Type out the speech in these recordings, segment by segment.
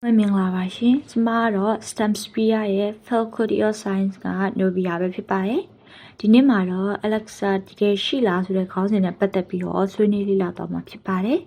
မင်္ဂလာပါရှင်။ကျမကတော့ STEMSPIA ရဲ့ Faculty of Science က Novia ပဲဖြစ်ပါတယ်။ဒီနေ့မှာတော့ Alexa တကယ်ရှိလားဆိုတဲ့ခေါင်းစဉ်နဲ့ပတ်သက်ပြီးတော့ဆွေးနွေးလေ့လာသွားမှာဖြစ်ပါတယ်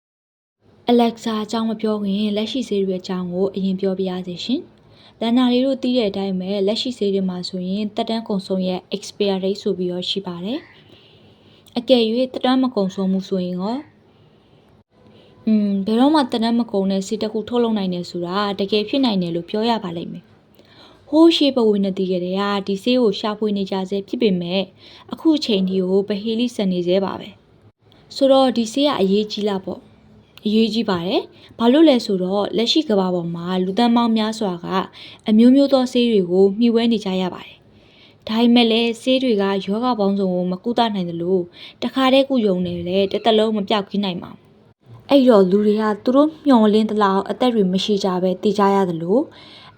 ။ Alexa အကြောင်းမပြောခင်လက်ရှိဆေးတွေအကြောင်းကိုအရင်ပြောပြရစီရှင်။လန်နာလေးတို့သိတဲ့အတိုင်းပဲလက်ရှိဆေးတွေမှာဆိုရင်တက်တန်းကုန်ဆုံးရဲ့ expire date ဆိုပြီးတော့ရှိပါတယ်။အကယ်၍တက်တန်းမကုန်ဆုံးမှုဆိုရင်ရောဘယ်တော့မှတနက်မကုန်တဲ့စီတစ်ခုထုတ်လုပ်နိုင်တယ်ဆိုတာတကယ်ဖြစ်နိုင်တယ်လို့ပြောရပါလိမ့်မယ်။ဟိုးရှိပဝေနတီကလေးကဒီဆေးကိုရှာဖွေနေကြဆဲဖြစ်ပေမဲ့အခုချိန်ဒီကိုဗဟေလိစံနေသေးပါပဲ။ဆိုတော့ဒီဆေးကအရေးကြီးလားပေါ့။အရေးကြီးပါတယ်။ဘာလို့လဲဆိုတော့လက်ရှိကမ္ဘာပေါ်မှာလူသန်းပေါင်းများစွာကအမျိုးမျိုးသောဆေးတွေကိုမျှဝဲနေကြရပါတယ်။ဒါပေမဲ့လည်းဆေးတွေကယောဂပေါင်းစုံကိုမကုသနိုင်သလိုတခါတည်းကုယုံနေလေတစ်သက်လုံးမပြောက်ခင်းနိုင်ပါဘူး။အဲ့တော့လူတွေကသူတို့မျှော်လင့်သလောက်အသက်တွေမရှိကြပဲတည်ကြရသလို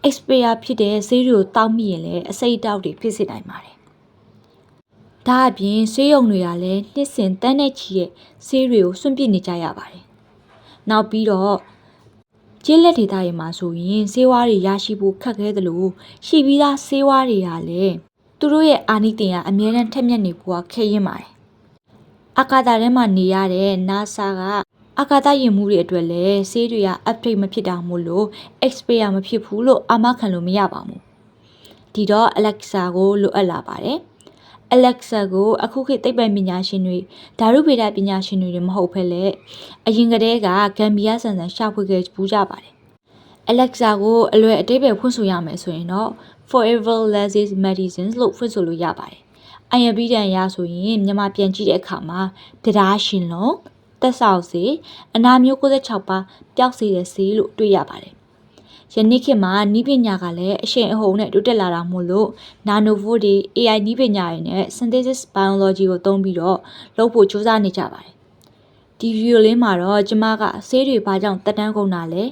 expire ဖြစ်တဲ့ဆေးတွေကိုတောက်မိရင်လည်းအစိတ်အတောက်တွေဖြစ်စေနိုင်ပါတယ်။ဒါအပြင်ဆေးရုံတွေကလည်းနှစ်စဉ်တန်းနဲ့ချီတဲ့ဆေးတွေကိုစွန့်ပစ်နေကြရပါတယ်။နောက်ပြီးတော့ကျေးလက်ဒေသတွေမှာဆိုရင်ဆေးဝါးတွေရရှိဖို့ခက်ခဲသလိုရှိပြီးသားဆေးဝါးတွေကလည်းသူတို့ရဲ့အာနိသင်ကအများနဲ့ထက်မြက်နေဖို့ခက်ရင်ပါတယ်။အာကာသထဲမှာနေရတဲ့ NASA ကအာကာသယာဉ်မှုတွေအတွက်လည်းဆေးတွေက update မဖြစ်တာမို့လို့ expire မဖြစ်ဘူးလို့အာမခံလို့မရပါဘူး။ဒီတော့ Alexa ကိုလိုအပ်လာပါတယ်။ Alexa ကိုအခုခေတ်သိပ္ပံပညာရှင်တွေဓာတုဗေဒပညာရှင်တွေမဟုတ်ဘဲလေအရင်ကတည်းကဂမ်ဘီယာဆန်ဆန်ရှာဖွေခဲ့ပူးကြပါတယ်။ Alexa ကိုအလွယ်အသေးပဲဖွင့်ဆိုရမယ်ဆိုရင်တော့ Forever Lazy Medicines လို့ဖွင့်ဆိုလို့ရပါတယ်။အယံပြီးတန်ရဆိုရင်မြန်မာပြန်ကြည့်တဲ့အခါမှာတရားရှင်လုံးတက်ဆောက်စေအနာမျိုး96ပါပျောက်စေတဲ့ဆေးလို့တွေ့ရပါတယ်။ယနေ့ခေတ်မှာနီးပညာကလည်းအရှိန်အဟုန်နဲ့တိုးတက်လာတာမို့လို့ Nanobot တွေ AI နီးပညာတွေနဲ့ Synthesis Biology ကိုသုံးပြီးတော့လုပ်ဖို့ကြိုးစားနေကြပါတယ်။ဒီဗီဒီယိုလေးမှာတော့ကျမကဆေးတွေဘာကြောင့်တက်တန်းကုန်တာလဲ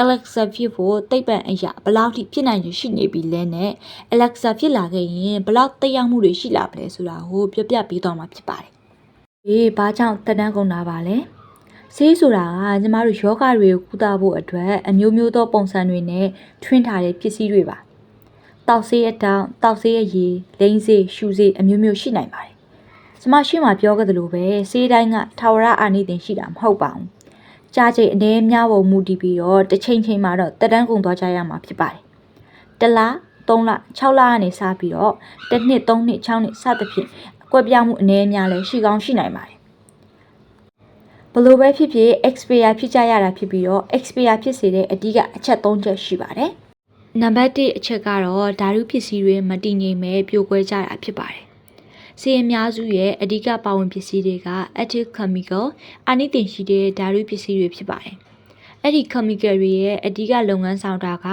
Alexa ဖြစ်ဖို့သိပ္ပံအရာဘယ်လောက်ထိဖြစ်နိုင်ရရှိနေပြီလဲနဲ့ Alexa ဖြစ်လာခဲ့ရင်ဘယ်လောက်သက်ရောက်မှုတွေရှိလာမလဲဆိုတာကိုပြောပြပေးသွားမှာဖြစ်ပါတယ်။ဘာကြောင့်တက်တန်းကုန်တာပါလဲ။ဆေးဆိုတာကကျမတို့ယောဂတွေကိုကုသဖို့အတွက်အမျိုးမျိုးသောပုံစံတွေနဲ့ထွင်းထားတဲ့ပစ္စည်းတွေပါ။တောက်ဆေးအတောင်တောက်ဆေးအရည်လိမ့်ဆေးရှူဆေးအမျိုးမျိုးရှိနိုင်ပါတယ်။ကျမရှိမှပြောခဲ့သလိုပဲဆေးတိုင်းကထာဝရအာနိသင်ရှိတာမဟုတ်ပါဘူး။ကြာချိန်အနေများပုံမူတည်ပြီးတော့တစ်ချိန်ချိန်မှာတော့တက်တန်းကုန်သွားကြရမှာဖြစ်ပါတယ်။တစ်လ3လ6လကနေစပြီးတော့တစ်နှစ်3နှစ်6နှစ်စသဖြင့်အကွက်ပြောင်းမှုအနေများလည်းရှိကောင်းရှိနိုင်ပါတယ်ဘလို့ပဲဖြစ်ဖြစ် expire ဖြစ်ကြရတာဖြစ်ပြီးတော့ expire ဖြစ်စေတဲ့အဓိကအချက်3ချက်ရှိပါတယ်။နံပါတ်1အချက်ကတော့ဓာတုပစ္စည်းတွေမတည်ငြိမ်မဲ့ပြိုကွဲကြတာဖြစ်ပါတယ်။ဆေးအများစုရဲ့အဓိကပါဝင်ပစ္စည်းတွေက active chemical အာနိသင်ရှိတဲ့ဓာတုပစ္စည်းတွေဖြစ်ပါတယ်။အဲ့ဒီ chemical တွေရဲ့အဓိကလုပ်ငန်းဆောင်တာက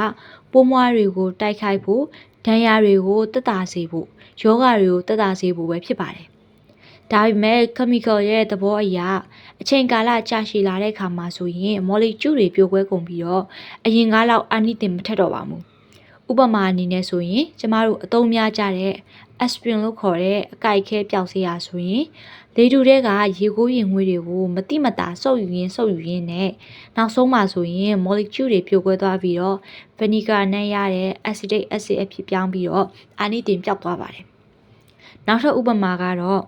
ပိုးမွှားတွေကိုတိုက်ခိုက်ဖို့ဒဏ်ရာတွေကိုသက်သာစေဖို့ယောဂတွေကိုသက်သာစေဖို့ပဲဖြစ်ပါတယ်။ဒါပေမဲ့ chemical ရဲ့သဘောအရအချိန်ကာလကြာရှည်လာတဲ့အခါမှာဆိုရင် molecule တွေပြိုကွဲကုန်ပြီးတော့အရင်ကားလောက်အာနိသင်မထက်တော့ပါဘူး။ဥပမာအနေနဲ့ဆိုရင်ကျမတို့အသုံးများကြတဲ့ aspirin လို့ခေါ်တဲ့အကိုက်ခဲပျောက်စေးရဆိုရင်လေတူတဲ့ကရေကိုးရင်ငွေတွေကိုမတိမတာစုပ်ယူရင်းနဲ့နောက်ဆုံးမှဆိုရင် molecule တွေပြိုကွဲသွားပြီးတော့ vinegar နဲ့ရတဲ့ acetic acid အဖြစ်ပြောင်းပြီးတော့အာနိသင်ပျောက်သွားပါတယ်။နောက်ထပ်ဥပမာကတော့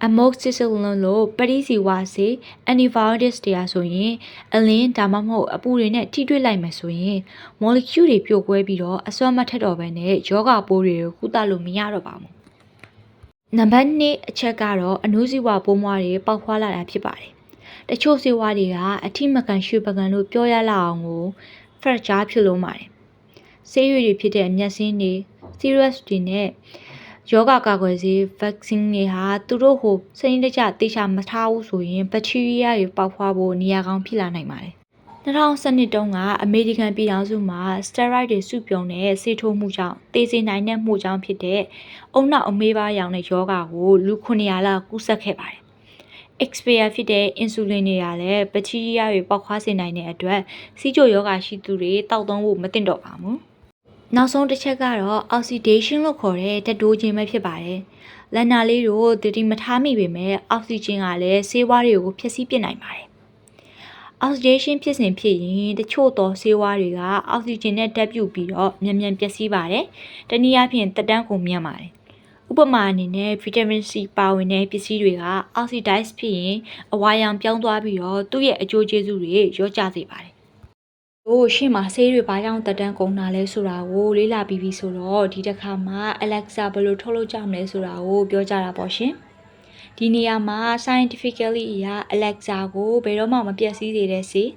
amoxicillin လို့ပရိစီဝါဆေး antibiotics တရားဆိုရင်အလင်းဒါမှမဟုတ်အပူတွေနဲ့ထိတွေ့လိုက်မယ်ဆိုရင် molecule တွေပြိုကွဲပြီးတော့အစွမ်းမထက်တော့ဘဲနဲ့ယောဂပိုးတွေကိုကုသလို့မရတော့ပါဘူး။နံပါတ်2အချက်ကတော့အနုဇီဝပိုးမွှားတွေပေါက်ဖွားလာတာဖြစ်ပါတယ်။တချို့ဆေးဝါးတွေကအထိမကန်ရွှေပကံလို့ပြောရလောက်အောင်ကို fragile ဖြစ်လို့ပါတယ်။ဆေးရွက်တွေဖြစ်တဲ့မျက်စင်းတွေ serious တွေနဲ့ယောဂကာကွယ်ဆေး vaccine တွေဟာသူတို့ကိုစနစ်တကျတေချာမထားဘူးဆိုရင်ဘက်တီးရီးယားတွေပေါက်ဖွားဖို့နေရာကောင်းဖြစ်လာနိုင်ပါတယ်။2012တုန်းကအမေရိကန်ပြည်ထောင်စုမှာ steroid တွေစုပြုံတဲ့ဆေးထိုးမှုကြောင့်သေစေနိုင်တဲ့မှုကြောင့်ဖြစ်တဲ့အုံနောက်အမေးပါးရောင်တဲ့ယောဂကိုလူ900လောက်ကူးစက်ခဲ့ပါတယ်။ expire ဖြစ်တဲ့ insulin တွေကလည်းဘက်တီးရီးယားတွေပေါက်ဖွားစေနိုင်တဲ့အတွက်စီးကျိုယောဂရှိသူတွေတောက်သုံးဖို့မသင့်တော့ပါဘူး။နောက်ဆုံးတစ်ချက်ကတော့ oxidation လို့ခေါ်တဲ့ဓာတ်တိုးခြင်းပဲဖြစ်ပါတယ်။လန်နာလေးတို့တတိမထားမိပေမဲ့အောက်ဆီဂျင်ကလည်းဆေးဝါးတွေကိုဖျက်ဆီးပစ်နိုင်ပါတယ်။ oxidation ဖြစ်စဉ်ဖြစ်ရင်တချို့သောဆေးဝါးတွေကအောက်ဆီဂျင်နဲ့ဓာတ်ပြုပြီးတော့မြန်မြန်ပျက်စီးပါတယ်။တနည်းအားဖြင့်သက်တမ်းကုန်မြန်ပါတယ်။ဥပမာအနေနဲ့ vitamin C ပါဝင်တဲ့ပစ္စည်းတွေက oxidize ဖြစ်ရင်အဝါရောင်ပြောင်းသွားပြီးတော့သူ့ရဲ့အကျိုးကျေးဇူးတွေလျော့ကျစေပါတယ်။တို့ရှေ့မှာဆေးတွေဘာကြောင့်သက်တမ်းကုန်တာလဲဆိုတာကိုလေ့လာပြီးပြီဆိုတော့ဒီတစ်ခါမှာ Alexa ဘယ်လိုထုတ်လုပ်ကြမလဲဆိုတာကိုပြောကြတာပေါ့ရှင်။ဒီနေရာမှာ scientifically အရာ Alexa ကိုဘယ်တော့မှမပျက်စီးစေတဲ့ဆေး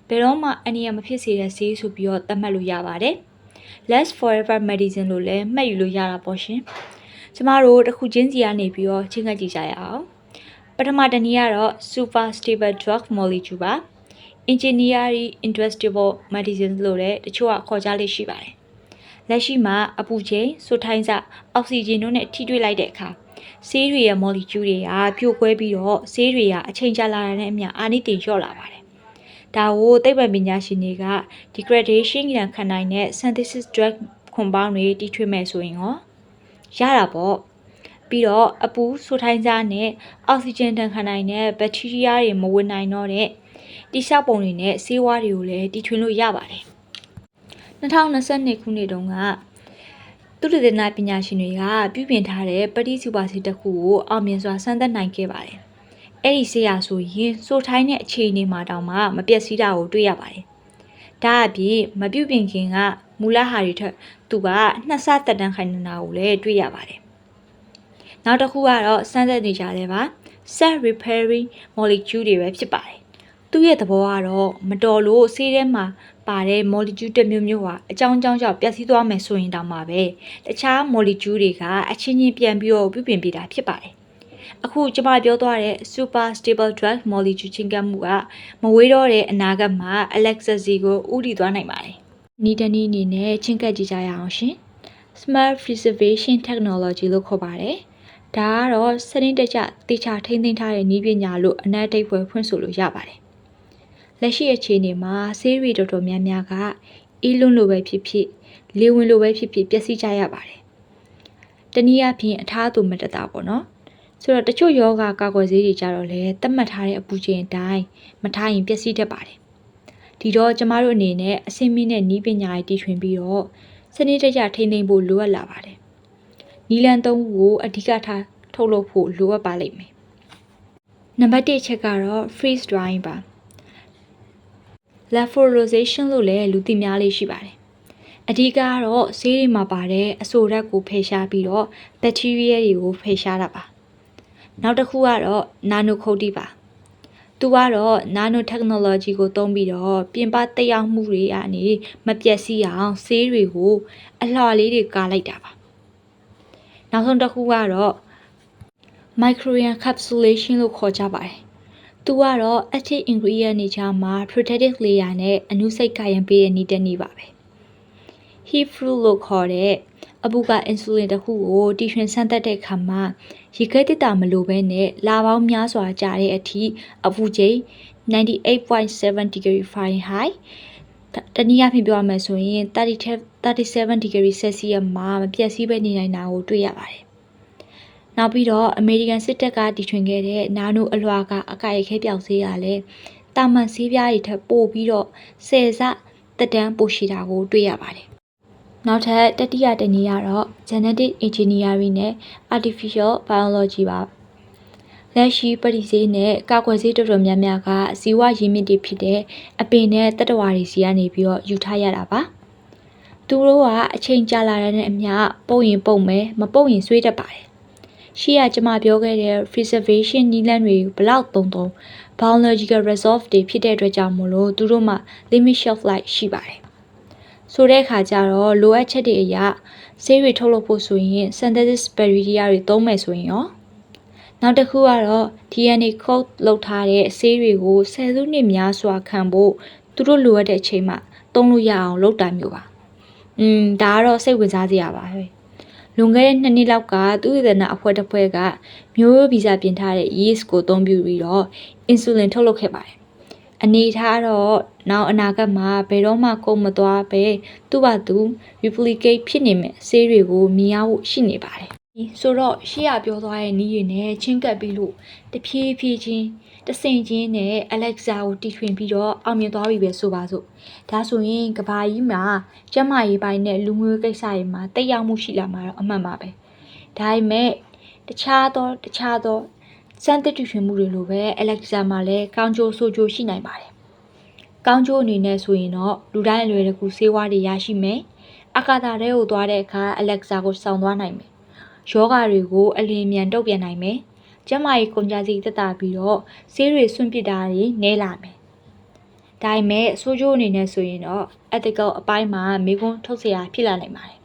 ဘယ်တော့မှအန္တရာယ်မဖြစ်စေတဲ့ဆေးဆိုပြီးတော့သတ်မှတ်လို့ရပါတယ်။ Less forever medicine လို့လည်းမှတ်ယူလို့ရတာပေါ့ရှင်။ကျမတို့တစ်ခုချင်းစီကနေပြီးတော့ချင်းကပ်ကြည့်ကြရအောင်။ပထမတစ်နည်းကတော့ super stable drug molecule ပါ engineering industrial medicine လို့လည်းတချို့ကခေါ်ကြလေ့ရှိပါတယ်။လက်ရှိမှာအပူချိန်ဆိုထိုင်းစအောက်ဆီဂျင်တို့နဲ့ထိတွေ့လိုက်တဲ့အခါဆေးတွေရဲ့ molecule တွေကပြိုကွဲပြီးတော့ဆေးတွေကအချိန်ကြာလာတဲ့အမျှအာနိသင်လျော့လာပါတယ်။ဒါကိုသိပ္ပံပညာရှင်တွေက degradation ရန်ခံနိုင်တဲ့ synthesis drug compound တွေတီထွင်မဲ့ဆိုရင်ရောရတာပေါ့။ပြီးတော့အပူဆိုထိုင်းစနဲ့အောက်ဆီဂျင်တန်ခံနိုင်တဲ့ဘက်တီးရီးယားတွေမဝင်နိုင်တော့တဲ့တိကျပုံတွေနဲ့ဆေးဝါးတွေကိုလည်းတီထွင်လို့ရပါတယ်။2022ခုနှစ်တုန်းကသုတေသနပညာရှင်တွေကပြုပြင်ထားတဲ့ပဋိစုပါဆေးတစ်ခုကိုအောင်မြင်စွာစမ်းသပ်နိုင်ခဲ့ပါတယ်။အဲ့ဒီဆေးရဆိုရင်ဆိုထိုင်းတဲ့အခြေအနေမှာတောင်မှမပျက်စီးတာကိုတွေ့ရပါတယ်။ဒါအပြင်မပြုပြင်ခင်ကမူလဟာတွေထက်သူက2ဆသက်တမ်းခိုင်နေတာကိုလည်းတွေ့ရပါတယ်။နောက်တစ်ခုကတော့စမ်းသပ်နေကြတယ်ပါ cell repairing molecule တွေပဲဖြစ်ပါတယ်။သူ့ရဲ့သဘောကတော့မတော်လို့ဆေးထဲမှာပါတဲ့ molecule တစ်မျိုးဟာအကြောင်းကြောင့်ပျက်စီးသွားမယ်ဆိုရင်တောင်မှပဲတခြား molecule တွေကအချင်းချင်းပြန်ပြီးတော့ပြုပြင်ပေးတာဖြစ်ပါတယ်။အခုကျွန်မပြောသွားတဲ့ super stable drug molecule ချင်းကပ်မှုကမဝေးတော့တဲ့အနာဂတ်မှာ Alexa ကိုဥတည်သွားနိုင်ပါတယ်။နီးတနည်းအနေနဲ့ချင်းကပ်ကြည့်ကြရအောင်ရှင်။ Smart preservation technology လို့ခေါ်ပါတယ်။ဒါကတော့စနစ်တကျတေချာထိန်းသိမ်းထားတဲ့နည်းပညာလို့အနက်အဓိပ္ပာယ်ဖွင့်ဆိုလို့ရပါတယ်။လက်ရှိအခြေအနေမှာဆေးတွေတော်တော်များများကအေးလွန်းလိုပဲဖြစ်ဖြစ်လေဝင်လိုပဲဖြစ်ဖြစ်ပျက်စီးကြရပါတယ်။တနည်းအားဖြင့်အထားသူမတတာပေါ့နော်။ဆိုတော့တချို့ယောဂကာကွယ်ဆေးတွေကြတော့လေသတ်မှတ်ထားတဲ့အပူချိန်အတိုင်းမထားရင်ပျက်စီးတတ်ပါတယ်။ဒီတော့ကျမတို့အနေနဲ့အဆင့်မြင့်တဲ့နည်းပညာတွေတီထွင်ပြီးတော့စနစ်တကျထိန်းသိမ်းဖို့လိုအပ်လာပါတယ်။နီလန်သုံးခုကိုအဓိကထားထုတ်လုပ်ဖို့လိုအပ်ပါလိမ့်မယ်။နံပါတ်1ချက်ကတော့ freeze drying ပါ။ lyophilization လို့လည်းလူသိများလေးရှိပါတယ်။အဓိကကတော့ဆေးတွေမှာပါတဲ့အဆိုဓာတ်ကိုဖယ်ရှားပြီးတော့ဘက်တီးရီးယားတွေကိုဖယ်ရှားတာပါ။နောက်တစ်ခုကတော့ nano coating ပါ။သူကတော့ nano technology ကိုသုံးပြီးတော့ပြင်ပသက်ရောက်မှုတွေကနေမပျက်စီးအောင်ဆေးတွေကိုအလှော်လေးတွေကာလိုက်တာပါ။နောက်ဆုံးတစ်ခုကတော့ micro encapsulation လို့ခေါ်ကြပါတယ်။သူကတော့ active ingredient တွေကြားမှာ protective layer နဲ့အနုစိတ်ကာရံပေးတဲ့နည်းတစ်နည်းပါပဲ။ heat fluid လို့ခေါ်တဲ့အပူက insulin တစ်ခုကိုတီထွင်ဆန်းသက်တဲ့အခါမှာရေခဲတစ်တာမလိုဘဲနဲ့လာပေါင်းများစွာကြာတဲ့အထိအပူချိန် 98.7 degree Fahrenheit တနည်းအားဖြင့်ပြောရမယ်ဆိုရင်37 degree Celsius မှာမပျက်စီးပဲနေနိုင်တာကိုတွေ့ရပါတယ်။နောက်ပြီးတော့အမေရိကန်စစ်တပ်ကတီထွင်ခဲ့တဲ့နာနိုအလွှာကအကိုက်အခဲပြောက်ဆေးရလဲတာမန်ဆေးပြားတွေထက်ပိုပြီးတော့10ဆသက်တမ်းပိုရှည်တာကိုတွေ့ရပါတယ်။နောက်ထပ်တတိယတစ်နည်းကတော့ genetic engineering နဲ့ artificial biology ပါ။လက်ရှိပရိဆေးနဲ့ကာကွယ်ဆေးတော်တော်များများကဇီဝရင်းမြစ်တွေဖြစ်တဲ့အပင်နဲ့သတ္တဝါတွေစီကနေပြီးတော့ယူထားရတာပါ။သူတို့ကအချိန်ကြာလာတဲ့အမျှပုတ်ရင်ပုတ်မယ်မပုတ်ရင်ဆွေးတတ်ပါတယ်။ရှေ့ကကျွန်မပြောခဲ့တဲ့ preservation နည်းလမ်းတွေဘလောက်သုံး biological resolve တွေဖြစ်တဲ့အတွက်ကြောင့်မို့လို့သူတို့မှာ limit shelf life ရှိပါတယ်။ဆိုတဲ့အခါကျတော့လိုအပ်ချက်တွေအရဆေးတွေထုတ်လုပ်ဖို့ဆိုရင် synthesis bacteria တွေသုံးမယ်ဆိုရင်ရောနောက်တစ်ခုကတော့ DNA code လုပ်ထားတဲ့ဆေးတွေကို10စုနှစ်များစွာခံဖို့သူတို့လိုအပ်တဲ့အချိန်မှသုံးလို့ရအောင်လုပ်တာမျိုးပါ။ဒါကတော့စိတ်ဝင်စားစရာပါပဲ။လွန်ခဲ့တဲ့2နှစ်လောက်ကသုတေသနအဖွဲ့တစ်ဖွဲ့ကမျိုးရိုးဗီဇပြင်ထားတဲ့ yeast ကိုအသုံးပြုပြီးတော့ insulin ထုတ်လုပ်ခဲ့ပါတယ်။အနေထားတော့နောက်အနာဂတ်မှာဘယ်တော့မှကုန်မသွားပဲသူ့ဘာသူ replicate ဖြစ်နေမဲ့ဆေးတွေကိုမြင်ရဖို့ရှိနေပါတယ်။ဆိုတော့ရှေ့ရပြောသွားတဲ့နည်းတွေနဲ့ချင်းကပ်ပြီးလို့တဖြည်းဖြည်းချင်း တဆင်ချင်းနဲ့ Alexa ကိုတီထွင်ပြီးတော့အောင်မြင်သွားပြီပဲဆိုပါစို့ဒါဆိုရင်ကဘာကြီးမှာကျမရေးပိုင်းနဲ့လူမျိုးကိစ္စတွေမှာတိတ်ရောက်မှုရှိလာမှာတော့အမှန်ပါပဲဒါပေမဲ့တခြားသောစမ်းသစ်တီထွင်မှုတွေလိုပဲ Alexa မှာလည်းကောင်းကျိုးဆိုးကျိုးရှိနိုင်ပါတယ်ကောင်းကျိုးအနေနဲ့ဆိုရင်တော့လူတိုင်းအလွယ်တကူဆေးဝါးတွေရရှိမယ်အကာတာထဲကိုသွားတဲ့အခါ Alexa ကိုစောင့်သွားနိုင်မယ်ယောဂတွေကိုအလင်းမြန်တုတ်ပြန်နိုင်မယ်ကျမကြီးကုန်ကြစီတက်တာပြီးတော့ဆေးတွေဆွန့်ပစ်တာတွေနည်းလာမယ်ဒါပေမဲ့ဆိုးကျိုးအနေနဲ့ဆိုရင်တော့ ethical အပိုင်းမှာမေးခွန်းထုတ်စရာဖြစ်လာနိုင်ပါတယ်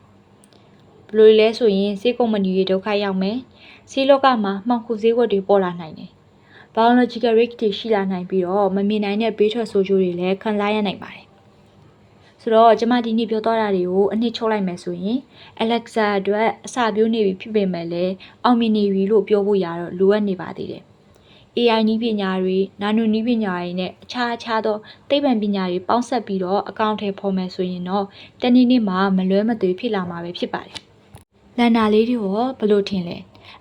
ဘယ်လိုလဲဆိုရင်ဆေးကုမ္ပဏီတွေဒုက္ခရောက်မယ်ဆေးလောကမှာမှောင်ခိုဈေးကွက်တွေပေါ်လာနိုင်တယ်biological risk တွေရှိလာနိုင်ပြီးတော့မမြင်နိုင်တဲ့ဘေးထွက်ဆိုးကျိုးတွေလည်းခံစားရနိုင်ပါတယ်ဆိုတော့ကျမဒီနေ့ပြောသွားတာတွေကိုအနှစ်ချုပ်လိုက်မယ်ဆိုရင် Alexa အတွက်အစပြိုးနေပြီဖြစ်ပေမဲ့လည်းအောင်မြင်နေပြီလို့ပြောဖို့ရတော့လိုအပ်နေပါသေးတယ်AI နည်းပညာတွေနာနိုနည်းပညာတွေနဲ့အခြားသောသိပ္ပံပညာတွေပေါင်းစပ်ပြီးတော့အကောင့်ထဲပေါ်မယ်ဆိုရင်တော့တနေ့နေ့မှာမလွဲမသွေဖြစ်လာမှာပဲဖြစ်ပါတယ်လန်နာလေးတွေရောဘယ်လိုထင်လဲ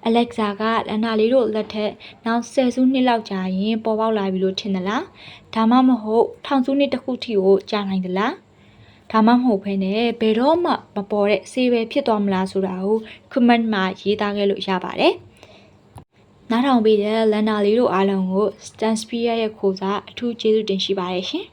Alexa ကလန်နာလေးတို့လက်ထက်နောက်10စုနှစ်လောက်ကြာရင်ပေါ်ပေါက်လာပြီလို့ထင်သလားဒါမှမဟုတ်ထောင်စုနှစ်တစ်ခုထိကိုကြာနိုင်သလားဒါမှမဟုတ်ဘဲနဲ့ဘယ်တော့မှမပေါ်တဲ့ဆေးပဲဖြစ်သွားမလားဆိုတာကို comment မှာရေးသားခဲ့လို့ရပါတယ်နားထောင်ပေးတဲ့လန်နာလေးတို့အားလုံးကို Stan Spear ရဲ့ခိုးစားအထူးကျေးဇူးတင်ရှိပါတယ်ရှင်